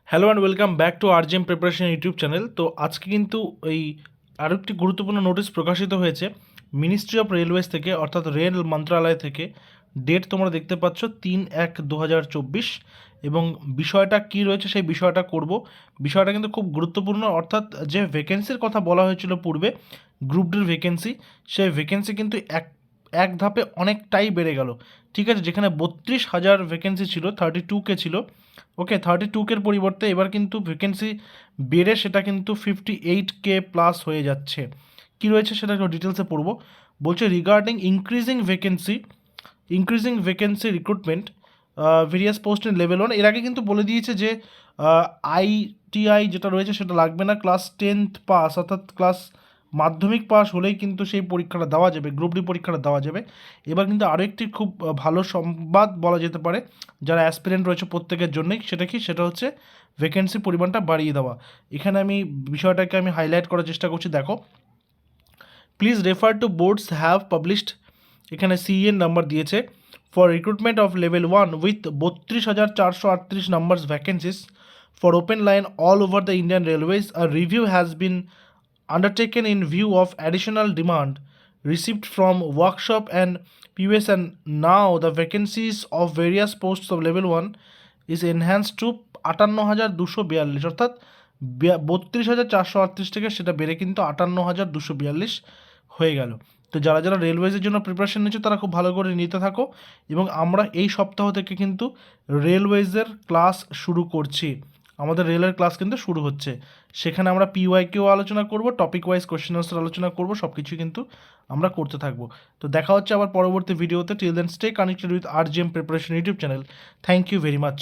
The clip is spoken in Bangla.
Hello and welcome back to RGM preparation YouTube channel. তো আজকে কিন্তু এই আরও একটি গুরুত্বপূর্ণ নোটিশ প্রকাশিত হয়েছে মিনিস্ট্রি অফ রেলওয়েজ থেকে, অর্থাৎ রেল মন্ত্রণালয় থেকে। ডেট তোমরা দেখতে পাচ্ছ 3/1/2024, এবং বিষয়টা কি রয়েছে সেই বিষয়টা করব। বিষয়টা কিন্তু খুব গুরুত্বপূর্ণ, অর্থাৎ যে ভ্যাকেন্সির কথা বলা হয়েছিল পূর্বে, গ্রুপ ডির ভ্যাকেন্সি, সেই ভ্যাকেন্সি কিন্তু এক এক ধাপে অনেকটাই বেড়ে গেল। ঠিক আছে, যেখানে 32,000 ভ্যাকেন্সি ছিল, 32K ছিল, ওকে, 32K পরিবর্তে এবার কিন্তু ভ্যাকেন্সি বেড়ে সেটা কিন্তু 58K প্লাস হয়ে যাচ্ছে। কি রয়েছে সেটা একটু ডিটেলসে পড়বো। বলছে regarding increasing vacancy recruitment various post in level 1। এর আগে কিন্তু বলে দিয়েছে যে আইটিআই যেটা রয়েছে সেটা লাগবে না, ক্লাস 10th পাস, অর্থাৎ ক্লাস মাধ্যমিক পাস হলেই কিন্তু সেই পরীক্ষাটা দেওয়া যাবে, গ্রুপ ডি পরীক্ষাটা দেওয়া যাবে। এবার কিন্তু আরও একটি খুব ভালো সংবাদ বলা যেতে পারে যারা অ্যাসপিরেন্ট রয়েছে প্রত্যেকের জন্যই। সেটা হচ্ছে ভ্যাকেন্সি পরিমাণটা বাড়িয়ে দেওয়া। এখানে আমি বিষয়টাকে হাইলাইট করার চেষ্টা করছি। দেখো, please refer to boards have published, এখানে সিএন নাম্বার দিয়েছে, for recruitment of level 1 with 32,438 numbers vacancies for open line all over the Indian railways. A review has been undertaken in view of additional demand received from workshop and PUS, and now the vacancies of various posts of level 1 is enhanced to 58,242, অর্থাৎ 32,438 থেকে সেটা বেড়ে কিন্তু 58,242 হয়ে গেল। তো যারা যারা রেলওয়েজের জন্য প্রিপারেশন নিচ্ছে তারা খুব ভালো করে নিতে থাকো, এবং আমরা এই সপ্তাহ থেকে কিন্তু রেলওয়েজের ক্লাস শুরু করছি। আমাদের রেলের ক্লাস কিন্তু শুরু হচ্ছে, সেখানে আমরা পিওয়াইকেও আলোচনা করব, টপিক ওয়াইজ কোশ্চেন আনসার আলোচনা করব, সব কিছুই কিন্তু আমরা করতে থাকবো। তো দেখা হচ্ছে আবার পরবর্তী ভিডিওতে। Till then stay connected with RGM preparation YouTube channel. Thank you very much.